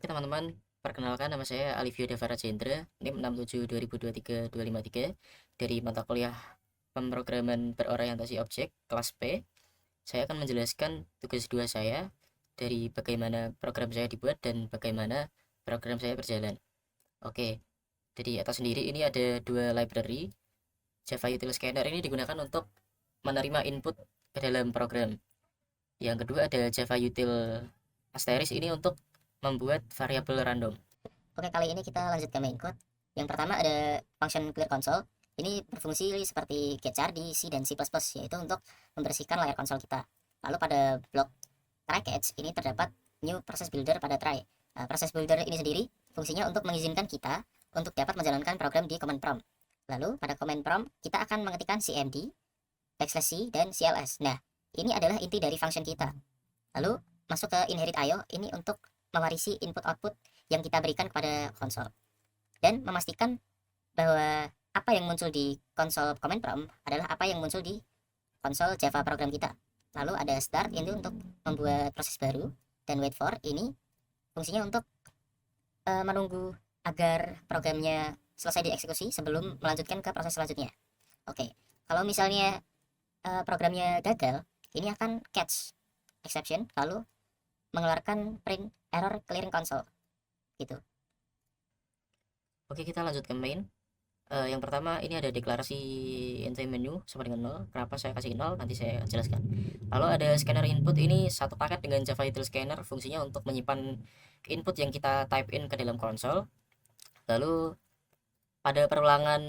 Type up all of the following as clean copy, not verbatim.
Oke teman-teman, perkenalkan nama saya Alivio Devara Cendra, NIM 672023-253 dari mata kuliah Pemrograman Berorientasi Objek kelas P. Saya akan menjelaskan tugas 2 saya dari bagaimana program saya dibuat dan bagaimana program saya berjalan. Oke, jadi atas sendiri ini ada dua library. Java Util Scanner ini digunakan untuk menerima input ke dalam program. Yang kedua ada Java Util Asterisk ini untuk membuat variabel random. Oke, kali ini kita lanjut ke main code. Yang pertama ada function clear console. Ini berfungsi seperti getchar di C dan C++, yaitu untuk membersihkan layar konsol kita. Lalu pada blok try catch ini terdapat new process builder pada try. Process builder ini sendiri fungsinya untuk mengizinkan kita untuk dapat menjalankan program di command prompt. Lalu pada command prompt kita akan mengetikkan cmd, /c dan cls. Nah, ini adalah inti dari function kita. Lalu masuk ke inherit IO ini untuk mewarisi input output yang kita berikan kepada konsol dan memastikan bahwa apa yang muncul di konsol command prompt adalah apa yang muncul di konsol Java program kita. Lalu ada start ini untuk membuat proses baru dan wait for ini fungsinya untuk menunggu agar programnya selesai dieksekusi sebelum melanjutkan ke proses selanjutnya. Oke, kalau misalnya programnya gagal, ini akan catch exception lalu mengeluarkan print error clearing console gitu. Oke, kita lanjut ke main. Yang pertama ini ada deklarasi entry menu sama dengan 0. Kenapa saya kasih 0? Nanti saya jelaskan. Lalu ada scanner input, ini satu paket dengan Java Util Scanner, fungsinya untuk menyimpan input yang kita type in ke dalam konsol. Lalu pada perulangan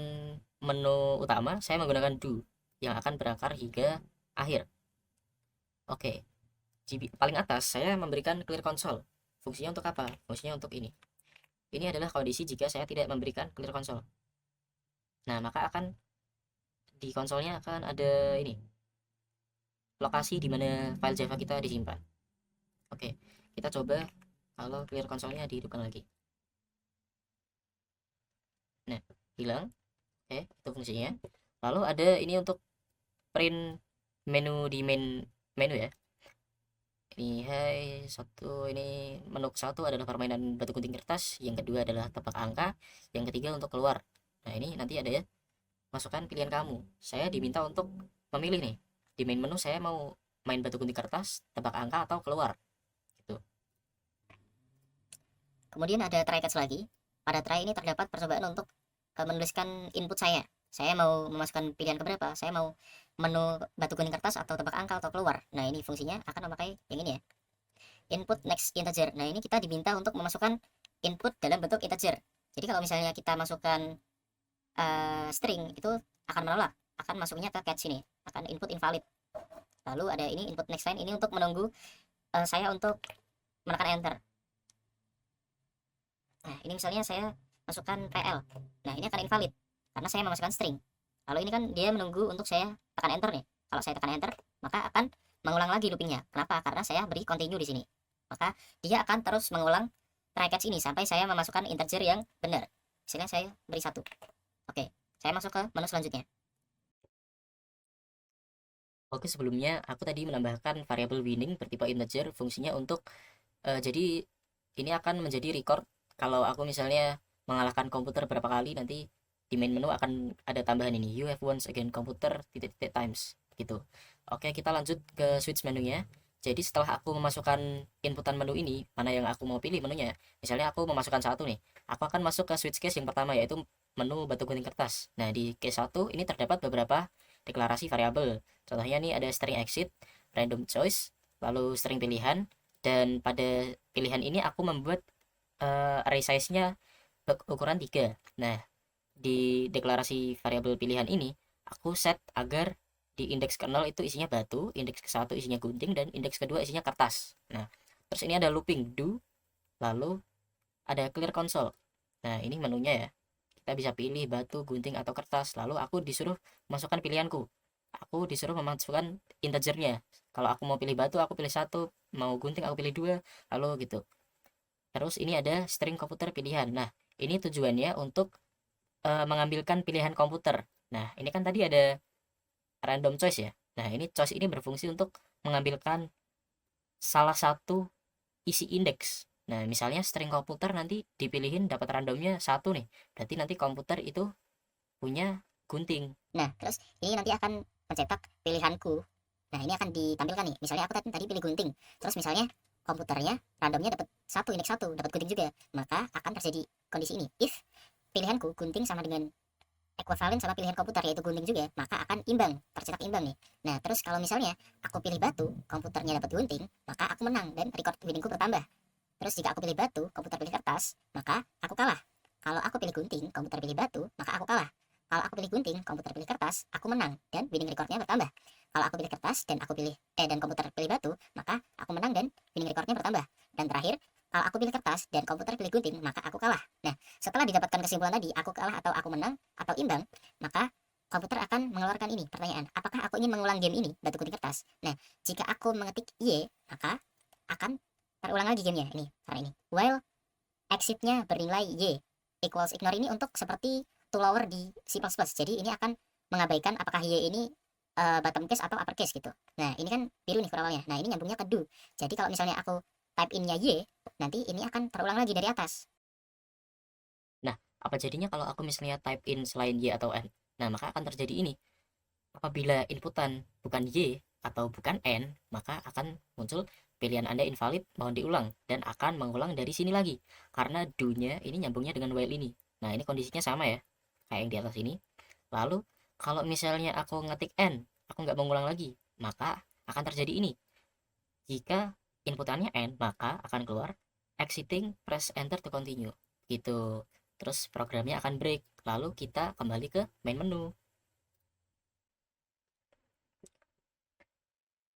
menu utama saya menggunakan do yang akan berakar hingga akhir. Oke, di paling atas saya memberikan clear console. Fungsinya untuk apa? Fungsinya untuk ini. Ini adalah kondisi jika saya tidak memberikan clear console. Nah, maka akan di konsolnya akan ada ini, lokasi di mana file Java kita disimpan. Oke, kita coba kalau clear konsolnya dihidupkan lagi. Nah, hilang. Oke, itu fungsinya. Lalu ada ini untuk print menu di main menu ya. Ini ini menu satu adalah permainan batu gunting kertas, yang kedua adalah tebak angka, yang ketiga untuk keluar. Nah, ini nanti ada ya, masukkan pilihan kamu. Saya diminta untuk memilih nih. Di main menu saya mau main batu gunting kertas, tebak angka atau keluar. Gitu. Kemudian ada try catch lagi. Pada try ini terdapat percobaan untuk menuliskan input saya. Saya mau memasukkan pilihan keberapa? Saya mau menu batu gunting kertas atau tebak angka atau keluar. Nah, ini fungsinya akan memakai yang ini ya. Input next integer. Nah, ini kita diminta untuk memasukkan input dalam bentuk integer. Jadi kalau misalnya kita masukkan string itu akan menolak, akan masuknya ke catch ini, akan input invalid. Lalu ada ini input next line ini untuk menunggu saya untuk menekan enter. Nah, ini misalnya saya masukkan PL. Nah, ini akan invalid karena saya memasukkan string. Lalu ini kan dia menunggu untuk saya tekan enter nih. Kalau saya tekan enter, maka akan mengulang lagi loopingnya. Kenapa? Karena saya beri continue di sini. Maka dia akan terus mengulang try catch ini sampai saya memasukkan integer yang benar. Misalnya saya beri 1. Oke, saya masuk ke menu selanjutnya. Oke, sebelumnya aku tadi menambahkan variabel winning bertipe integer, fungsinya untuk jadi ini akan menjadi record kalau aku misalnya mengalahkan komputer berapa kali, nanti di main menu akan ada tambahan ini, you have once again computer titik-titik times gitu. Oke, kita lanjut ke switch menunya. Jadi setelah aku memasukkan inputan menu ini, mana yang aku mau pilih menunya, misalnya aku memasukkan satu nih, aku akan masuk ke switch case yang pertama, yaitu menu batu gunting kertas. Nah, di case 1 ini terdapat beberapa deklarasi variabel. Contohnya nih ada string exit, random choice, lalu string pilihan, dan pada pilihan ini aku membuat array size-nya ukuran 3. Nah, di deklarasi variabel pilihan ini aku set agar di indeks ke-0 itu isinya batu, indeks ke-1 isinya gunting, dan indeks kedua isinya kertas. Nah, terus ini ada looping do, lalu ada clear console. Nah, ini menunya ya. Kita bisa pilih batu, gunting, atau kertas. Lalu aku disuruh masukkan pilihanku. Aku disuruh memasukkan integernya. Kalau aku mau pilih batu, aku pilih 1. Mau gunting, aku pilih 2. Lalu gitu. Terus ini ada string komputer pilihan. Nah, ini tujuannya untuk mengambilkan pilihan komputer. Nah, ini kan tadi ada random choice ya. Nah, ini choice ini berfungsi untuk mengambilkan salah satu isi indeks. Nah, misalnya string komputer nanti dipilihin dapat randomnya satu nih. Berarti nanti komputer itu punya gunting. Nah, terus ini nanti akan mencetak pilihanku. Nah, ini akan ditampilkan nih. Misalnya aku tadi pilih gunting. Terus misalnya komputernya randomnya dapat satu, indeks satu, dapat gunting juga. Maka akan terjadi kondisi ini. If pilihanku gunting sama dengan ekuivalen sama pilihan komputer yaitu gunting juga, maka akan imbang, tercetak imbang nih. Nah, terus kalau misalnya aku pilih batu, komputernya dapat gunting, maka aku menang dan record winningku bertambah. Terus jika aku pilih batu, komputer pilih kertas, maka aku kalah. Kalau aku pilih gunting, komputer pilih batu, maka aku kalah. Kalau aku pilih gunting, komputer pilih kertas, aku menang dan winning recordnya bertambah. Kalau aku pilih kertas dan komputer pilih batu, maka aku menang dan winning recordnya bertambah. Dan terakhir, kalau aku pilih kertas dan komputer pilih gunting, maka aku kalah. Nah, setelah didapatkan kesimpulan tadi, aku kalah atau aku menang atau imbang, maka komputer akan mengeluarkan ini pertanyaan, apakah aku ingin mengulang game ini, batu gunting kertas. Nah, jika aku mengetik Y, maka akan terulang lagi gamenya ini, karena ini. While exitnya bernilai Y equals ignore ini untuk seperti to lower di C++. Jadi ini akan mengabaikan apakah Y ini bottom case atau upper case gitu. Nah, ini kan biru nih kurang awalnya. Nah, ini nyambungnya ke do. Jadi kalau misalnya aku type innya Y, nanti ini akan terulang lagi dari atas. Nah, apa jadinya kalau aku misalnya type in selain Y atau N? Nah, maka akan terjadi ini. Apabila inputan bukan Y atau bukan N, maka akan muncul pilihan Anda invalid, mohon diulang, dan akan mengulang dari sini lagi. Karena do-nya ini nyambungnya dengan while ini. Nah, ini kondisinya sama ya, kayak yang di atas ini. Lalu, kalau misalnya aku ngetik N, aku nggak mengulang lagi, maka akan terjadi ini. Jika inputannya N, maka akan keluar exiting, press enter to continue. Gitu. Terus programnya akan break. Lalu kita kembali ke main menu.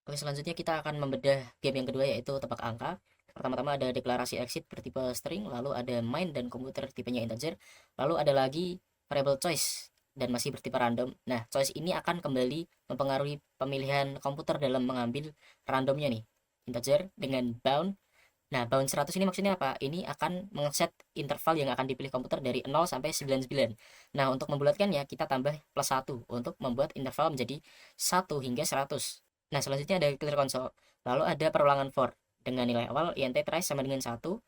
Oke, selanjutnya kita akan membedah game yang kedua yaitu tebak angka. Pertama-tama ada deklarasi exit bertipe string, lalu ada main dan komputer tipenya integer, lalu ada lagi variable choice dan masih bertipe random. Nah, choice ini akan kembali mempengaruhi pemilihan komputer dalam mengambil randomnya nih. Integer dengan bound. Nah, bound 100 ini maksudnya apa? Ini akan mengset interval yang akan dipilih komputer dari 0 sampai 99. Nah, untuk membulatkannya kita tambah plus 1 untuk membuat interval menjadi 1 hingga 100. Nah, selanjutnya ada clear console. Lalu ada perulangan for dengan nilai awal int trace sama dengan 1,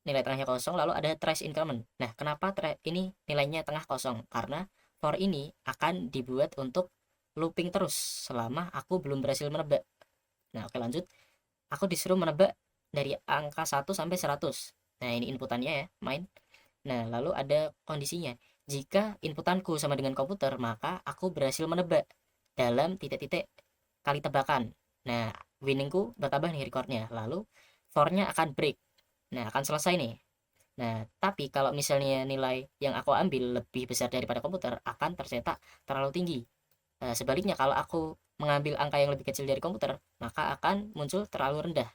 nilai tengahnya kosong, lalu ada trace increment. Nah, kenapa ini nilainya tengah kosong? Karena for ini akan dibuat untuk looping terus selama aku belum berhasil menebak. Nah, oke lanjut. Aku disuruh menebak dari angka 1 sampai 100. Nah, ini inputannya ya, main. Nah, lalu ada kondisinya. Jika inputanku sama dengan komputer, maka aku berhasil menebak dalam titik-titik kali tebakan. Nah, winningku bertambah nih recordnya. Lalu for-nya akan break. Nah, akan selesai nih. Nah, tapi kalau misalnya nilai yang aku ambil lebih besar daripada komputer, akan tercetak terlalu tinggi. Nah, sebaliknya kalau aku mengambil angka yang lebih kecil dari komputer, maka akan muncul terlalu rendah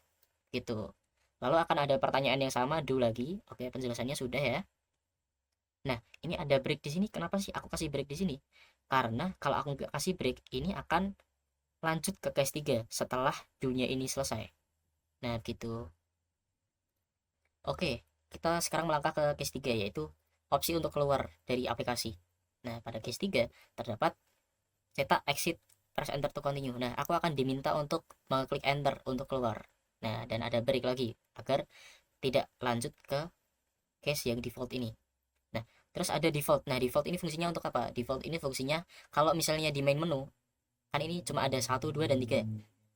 gitu. Lalu akan ada pertanyaan yang sama do lagi. Oke, penjelasannya sudah ya. Nah, ini ada break di sini. Kenapa sih aku kasih break di sini? Karena kalau aku nggak kasih break, ini akan lanjut ke case 3 setelah dunia ini selesai. Nah, gitu. Oke, kita sekarang melangkah ke case 3 yaitu opsi untuk keluar dari aplikasi. Nah, pada case 3 terdapat cetak exit, press enter to continue. Nah, aku akan diminta untuk mengklik enter untuk keluar. Nah, dan ada break lagi agar tidak lanjut ke case yang default ini. Nah, terus ada default. Nah, default ini fungsinya untuk apa? Default ini fungsinya kalau misalnya di main menu, kan ini cuma ada 1, 2, dan 3.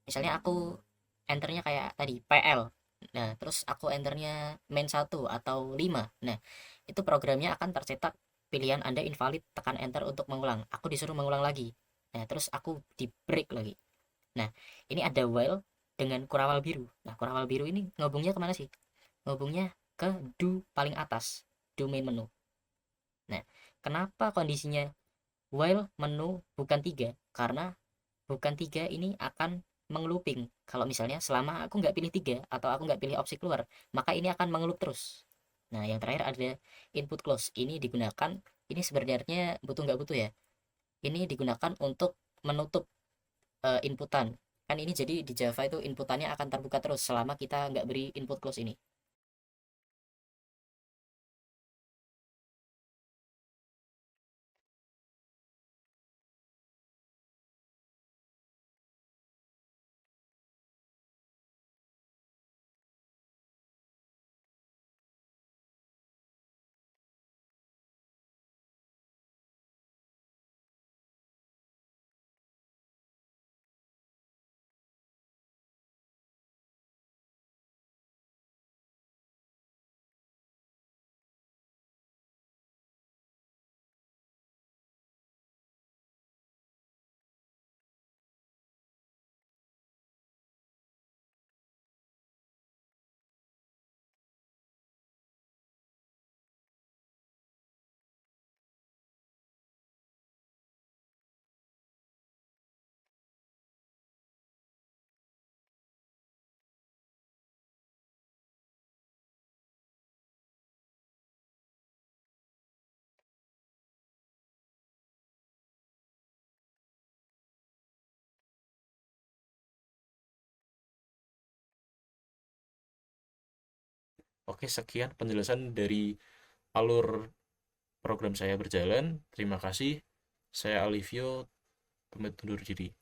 Misalnya aku enternya kayak tadi, PL. Nah, terus aku enternya main 1 atau 5. Nah, itu programnya akan tercetak pilihan Anda invalid, tekan enter untuk mengulang. Aku disuruh mengulang lagi. Nah, terus aku di break lagi. Nah, ini ada while dengan kurawal biru. Nah, kurawal biru ini ngobungnya kemana sih? Ngobungnya ke do paling atas, do main menu. Nah, kenapa kondisinya while menu bukan 3? Karena bukan 3 ini akan mengeluping. Kalau misalnya selama aku nggak pilih 3 atau aku nggak pilih opsi keluar, maka ini akan mengelup terus. Nah, yang terakhir ada input close. Ini digunakan, ini sebenarnya butuh nggak butuh ya. Ini digunakan untuk menutup inputan. Kan ini jadi di Java itu inputannya akan terbuka terus selama kita nggak beri input close ini. Oke, sekian penjelasan dari alur program saya berjalan. Terima kasih. Saya Alivio, pamit undur diri.